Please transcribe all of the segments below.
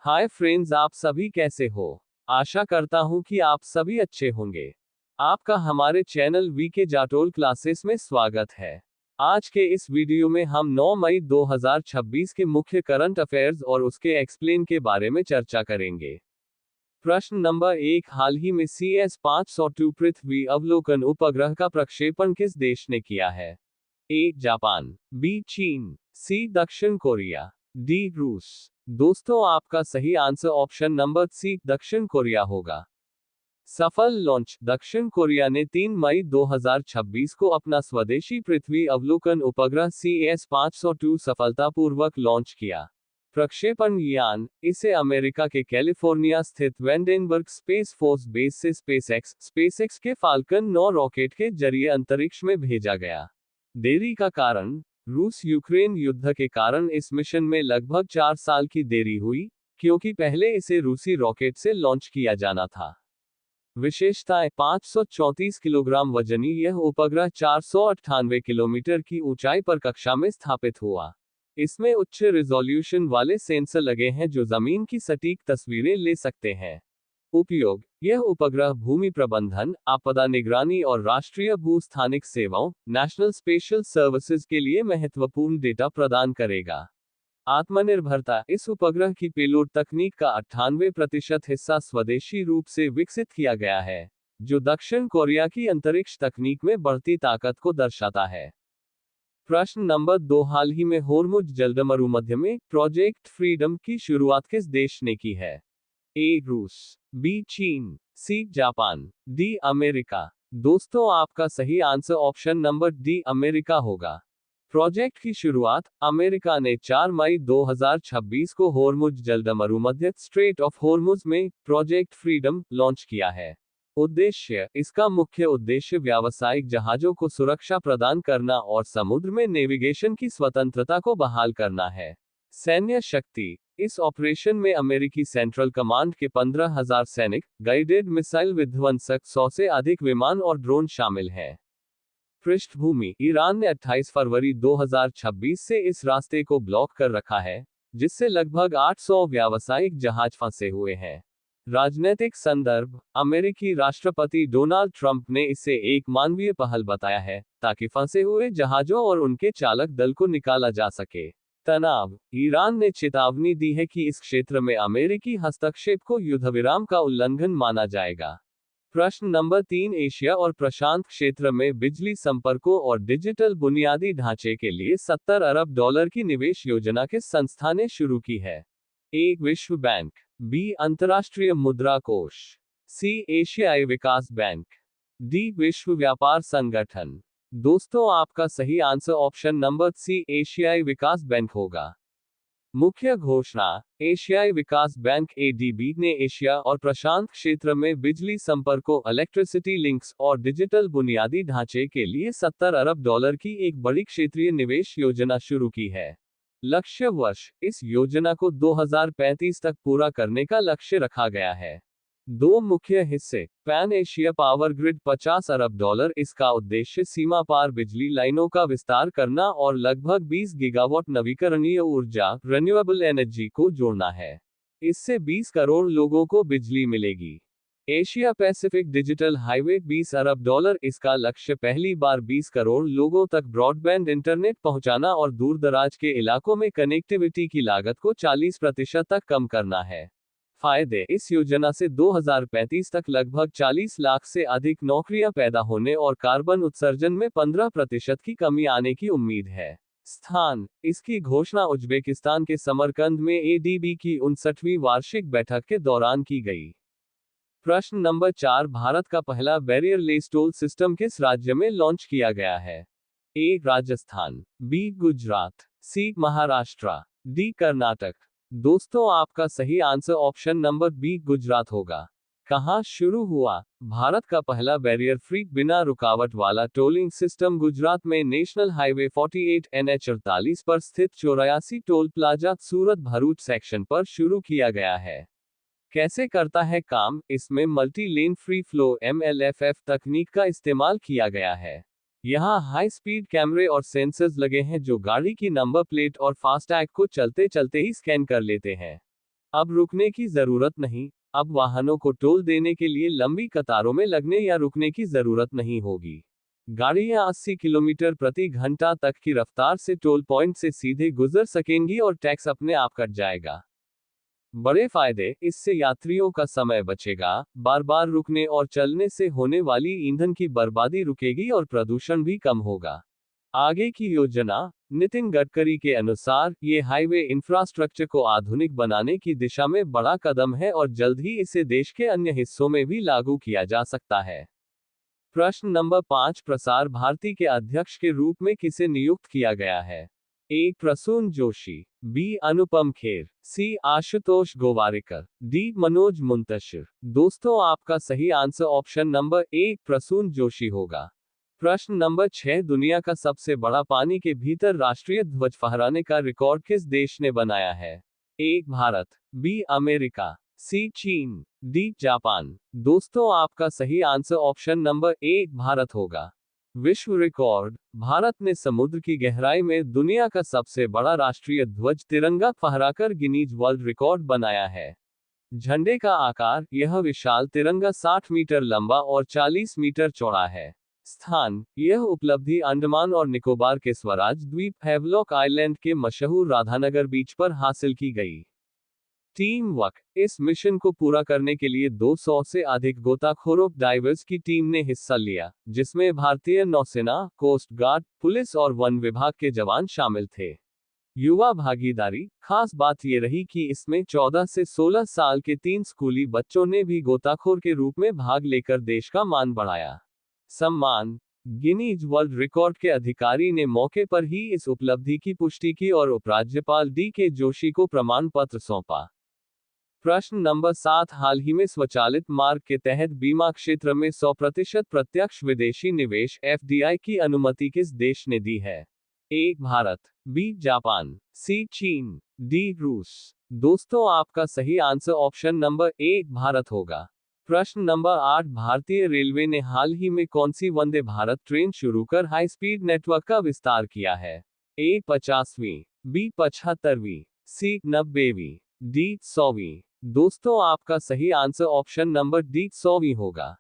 Hi friends, आप सभी कैसे हो। आशा करता हूँ कि आप सभी अच्छे होंगे। आपका हमारे चैनल वीके जाटोल क्लासेस में स्वागत है। आज के इस वीडियो में हम 9 मई 2026 के मुख्य करंट अफेयर्स और उसके एक्सप्लेन के बारे में चर्चा करेंगे। प्रश्न नंबर 1, हाल ही में CS-502 पृथ्वी अवलोकन उपग्रह का प्रक्षेपण किस देश ने किया है? ए जापान, बी चीन, सी दक्षिण कोरिया, डी रूस। दोस्तों, आपका सही आंसर ऑप्शन नंबर सी दक्षिण कोरिया होगा। सफल लॉन्च। दक्षिण कोरिया ने 3 मई 2026 को अपना स्वदेशी पृथ्वी अवलोकन उपग्रह CS-502 सफलतापूर्वक लॉन्च किया। प्रक्षेपण यान, इसे अमेरिका के कैलिफोर्निया स्थित वेंडेनबर्ग स्पेस फोर्स बेस से स्पेसएक्स के फाल्कन 9 रॉकेट के जरिए अंतरिक्ष में भेजा गया। देरी का कारण। रूस यूक्रेन युद्ध के कारण इस मिशन में लगभग 4 साल की देरी हुई, क्योंकि पहले इसे रूसी रॉकेट से लॉन्च किया जाना था। विशेषताएं। 534 किलोग्राम वजनी यह उपग्रह 498 किलोमीटर की ऊंचाई पर कक्षा में स्थापित हुआ। इसमें उच्च रिजोल्यूशन वाले सेंसर लगे हैं जो जमीन की सटीक तस्वीरें ले सकते हैं। उपयोग। यह उपग्रह भूमि प्रबंधन, आपदा निगरानी और राष्ट्रीय भू-स्थानिक सेवाओं नेशनल स्पेशल सर्विसेज के लिए महत्वपूर्ण डेटा प्रदान करेगा। आत्मनिर्भरता। इस उपग्रह की पेलोड तकनीक का 98% हिस्सा स्वदेशी रूप से विकसित किया गया है, जो दक्षिण कोरिया की अंतरिक्ष तकनीक में बढ़ती ताकत को दर्शाता है। प्रश्न नंबर 2, हाल ही में होर्मुज जलमरुमध्य में प्रोजेक्ट फ्रीडम की शुरुआत किस देश ने की है? ए रूस, बी चीन, सी जापान, डी अमेरिका। दोस्तों, आपका सही answer option number D America होगा। प्रोजेक्ट की शुरुआत अमेरिका ने 4 मई 2026 को होर्मुज जलमरुमध्य स्ट्रेट ऑफ होर्मुज में प्रोजेक्ट फ्रीडम लॉन्च किया है। उद्देश्य। इसका मुख्य उद्देश्य व्यावसायिक जहाजों को सुरक्षा प्रदान करना और समुद्र में नेविगेशन की स्वतंत्रता को बहाल करना है। सैन्य शक्ति। इस ऑपरेशन में अमेरिकी सेंट्रल कमांड के 15,000 सैनिक, गाइडेड मिसाइल विध्वंसक, 100 से अधिक विमान और ड्रोन शामिल हैं। पृष्ठभूमि। ईरान ने 28 फरवरी 2026 से इस रास्ते को ब्लॉक कर रखा है, जिससे लगभग 800 व्यावसायिक जहाज फंसे हुए हैं। राजनीतिक संदर्भ। अमेरिकी राष्ट्रपति डोनाल्ड ट्रंप ने इसे एक मानवीय पहल बताया है, ताकि फंसे हुए जहाजों और उनके चालक दल को निकाला जा सके। तनाव। ईरान ने चेतावनी दी है कि इस क्षेत्र में अमेरिकी हस्तक्षेप को युद्धविराम का उल्लंघन माना जाएगा। प्रश्न नंबर 3, एशिया और प्रशांत क्षेत्र में बिजली संपर्कों और डिजिटल बुनियादी ढांचे के लिए $70 अरब की निवेश योजना किस संस्था ने शुरू की है? ए विश्व बैंक, बी अंतर्राष्ट्रीय मुद्रा कोष, सी एशियाई विकास बैंक, डी विश्व व्यापार संगठन। दोस्तों, आपका सही आंसर ऑप्शन नंबर सी एशियाई विकास बैंक होगा। मुख्य घोषणा। एशियाई विकास बैंक एडीबी ने एशिया और प्रशांत क्षेत्र में बिजली संपर्कों, इलेक्ट्रिसिटी लिंक्स और डिजिटल बुनियादी ढांचे के लिए $70 अरब की एक बड़ी क्षेत्रीय निवेश योजना शुरू की है। लक्ष्य वर्ष। इस योजना को 2035 तक पूरा करने का लक्ष्य रखा गया है। 2 मुख्य हिस्से। पैन एशिया पावर ग्रिड $50 अरब। इसका उद्देश्य सीमा पार बिजली लाइनों का विस्तार करना और लगभग 20 गीगावाट नवीकरणीय ऊर्जा रिन्यूएबल एनर्जी को जोड़ना है। इससे 20 करोड़ लोगों को बिजली मिलेगी। एशिया पैसिफिक डिजिटल हाईवे $20 अरब। इसका लक्ष्य पहली बार 20 करोड़ लोगों तक ब्रॉडबैंड इंटरनेट पहुंचाना और दूरदराज के इलाकों में कनेक्टिविटी की लागत को 40% तक कम करना है। फायदे। इस योजना से 2035 तक लगभग 40 लाख से अधिक नौकरियां पैदा होने और कार्बन उत्सर्जन में 15% की कमी आने की उम्मीद है। स्थान। इसकी घोषणा उज्बेकिस्तान के समरकंद में एडीबी की 59वीं वार्षिक बैठक के दौरान की गई। प्रश्न नंबर 4, भारत का पहला बैरियर लेस टोल सिस्टम किस राज्य में लॉन्च किया गया है? A Rajasthan, B Gujarat, C Maharashtra, D Karnataka. दोस्तों, आपका सही answer option number B Gujarat होगा। कहां शुरू हुआ? भारत का पहला बैरियर फ्री बिना रुकावट वाला टोलिंग सिस्टम गुजरात में नेशनल हाईवे 48 NH 48 पर स्थित 84 toll plaza Surat Bharuch section पर शुरू किया गया है। कैसे करता है काम? इसमें multi lane free flow MLFF तकनीक का इस्तेमाल किया गया है। यहाँ हाई स्पीड कैमरे और सेंसर्स लगे हैं जो गाड़ी की नंबर प्लेट और फास्टैग को चलते चलते ही स्कैन कर लेते हैं। अब रुकने की जरूरत नहीं। अब वाहनों को टोल देने के लिए लंबी कतारों में लगने या रुकने की जरूरत नहीं होगी। गाड़ियां 80 किलोमीटर प्रति घंटा तक की रफ्तार से टोल पॉइंट से सीधे गुजर सकेंगी और टैक्स अपने आप कट जाएगा। बड़े फायदे, इससे यात्रियों का समय बचेगा, बार बार रुकने और चलने से होने वाली ईंधन की बर्बादी रुकेगी और प्रदूषण भी कम होगा। आगे की योजना, नितिन गडकरी के अनुसार, ये हाईवे इंफ्रास्ट्रक्चर को आधुनिक बनाने की दिशा में बड़ा कदम है और जल्द ही इसे देश के अन्य हिस्सों में भी लागू किया जा सकता है। प्रश्न नंबर 5, प्रसार भारती के अध्यक्ष के रूप में किसे नियुक्त किया गया है? A. Prasoon Joshi, B. Anupam Kher, C. Ashutosh Gowariker, D. Manoj Muntashir. दोस्तों, आपका सही answer option number A. Prasoon Joshi होगा। प्रश्न नंबर 6, दुनिया का सबसे बड़ा पानी के भीतर राष्ट्रीय ध्वज फहराने का रिकॉर्ड किस देश ने बनाया है? ए. भारत, बी. अमेरिका, सी. चीन, डी. जापान। दोस्तों, आपका सही आंसर ऑप्शन नंबर ए. भारत होगा। विश्व रिकॉर्ड, भारत ने समुद्र की गहराई में दुनिया का सबसे बड़ा राष्ट्रीय ध्वज तिरंगा फहराकर गिनीज वर्ल्ड रिकॉर्ड बनाया है। झंडे का आकार, यह विशाल तिरंगा 60 मीटर लंबा और 40 मीटर चौड़ा है। स्थान, यह उपलब्धि अंडमान और निकोबार के स्वराज द्वीप हैवलॉक आइलैंड के मशहूर राधानगर बीच पर हासिल की गई। टीम वर्क, इस मिशन को पूरा करने के लिए 200 से अधिक गोताखोरों डाइवर्स की टीम ने हिस्सा लिया, जिसमें भारतीय नौसेना, कोस्ट गार्ड, पुलिस और वन विभाग के जवान शामिल थे। युवा भागीदारी, खास बात ये रही कि इसमें 14 से 16 साल के 3 स्कूली बच्चों ने भी गोताखोर के रूप में भाग लेकर देश का मान बढ़ाया। सम्मान, गिनीज वर्ल्ड रिकॉर्ड के अधिकारी ने मौके पर ही इस उपलब्धि की पुष्टि की और उपराज्यपाल डी. के. जोशी को प्रमाण पत्र सौंपा। प्रश्न नंबर 7, हाल ही में स्वचालित मार्ग के तहत बीमा क्षेत्र में 100% प्रत्यक्ष विदेशी निवेश (FDI) की अनुमति किस देश ने दी है? ए. भारत, बी. जापान, सी. चीन, डी. रूस। दोस्तों, आपका सही आंसर ऑप्शन नंबर ए. भारत होगा। प्रश्न नंबर 8, भारतीय रेलवे ने हाल ही में कौन सी वंदे भारत ट्रेन शुरू कर हाई स्पीड नेटवर्क का विस्तार किया है? ए. 50वीं, बी. 75वीं, सी. 90वीं, डी. 100वीं। दोस्तों, आपका सही आंसर ऑप्शन नंबर डी. 100वीं होगा।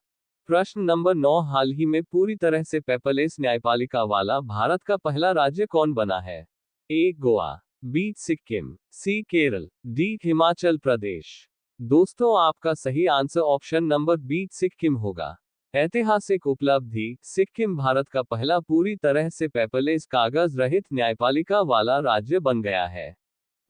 प्रश्न नंबर 9, हाल ही में पूरी तरह से पेपरलेस न्यायपालिका वाला भारत का पहला राज्य कौन बना है? A. Goa, B. Sikkim, C. Kerala, D. Himachal Pradesh. दोस्तों, आपका सही answer option number B. Sikkim होगा। ऐतिहासिक उपलब्धि, सिक्किम भारत का पहला पूरी तरह से पेपरलेस कागज रहित न्यायपालिका वाला राज्य बन गया है।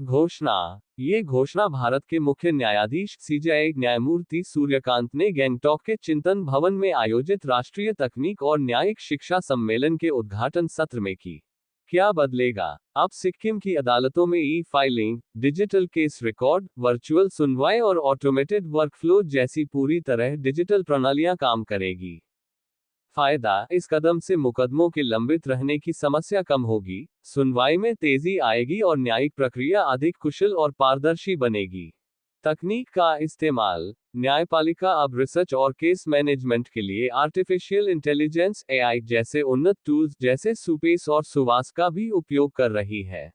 घोषणा, ये घोषणा भारत के मुख्य न्यायाधीश सीजेआई न्यायमूर्ति सूर्यकांत ने गैंगटॉक के चिंतन भवन में आयोजित राष्ट्रीय तकनीक और न्यायिक शिक्षा सम्मेलन के उद्घाटन सत्र में की। क्या बदलेगा? अब सिक्किम की अदालतों में ई-फाइलिंग, डिजिटल केस रिकॉर्ड, वर्चुअल सुनवाई और ऑटोमेटेड वर्कफ्लो जैसी पूरी तरह डिजिटल प्रणालियां काम करेगी। फायदा, इस कदम से मुकदमों के लंबित रहने की समस्या कम होगी, सुनवाई में तेजी आएगी और न्यायिक प्रक्रिया अधिक कुशल और पारदर्शी बनेगी। तकनीक का इस्तेमाल, न्यायपालिका अब रिसर्च और केस मैनेजमेंट के लिए आर्टिफिशियल इंटेलिजेंस (AI) जैसे उन्नत टूल्स जैसे सुपेस और सुवास का भी उपयोग कर रही है।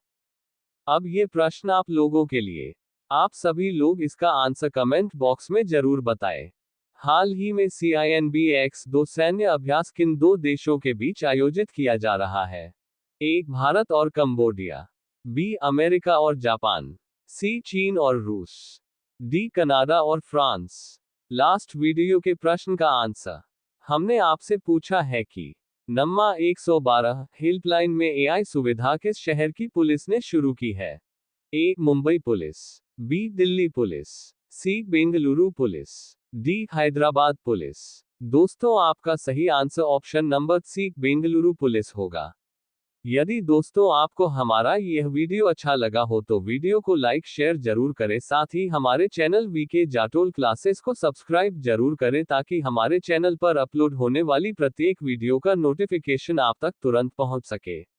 अब ये प्रश्न आप लोगों के लिए। आप सभी लोग इसका आंसर कमेंट बॉक्स में जरूर बताएं। हाल ही में CINBX-2 सैन्य अभ्यास किन 2 देशों के बीच आयोजित किया जा रहा है? ए. भारत और कंबोडिया, बी. अमेरिका और जापान, सी. चीन और रूस, डी. कनाडा और फ्रांस। लास्ट वीडियो के प्रश्न का आंसर हमने आपसे पूछा है कि नम्मा 112 हेल्पलाइन में AI सुविधा किस शहर की पुलिस ने शुरू की है? A. Mumbai police, B. Delhi police, C. Bengaluru police, D. Hyderabad police. दोस्तों, आपका सही answer option number C. Bengaluru police होगा। यदि दोस्तों आपको हमारा यह वीडियो अच्छा लगा हो तो वीडियो को लाइक शेयर जरूर करें, साथ ही हमारे चैनल वीके जाटोल क्लासेस को सब्सक्राइब जरूर करें ताकि हमारे चैनल पर अपलोड होने वाली प्रत्येक वीडियो का नोटिफिकेशन आप तक तुरंत पहुंच सके।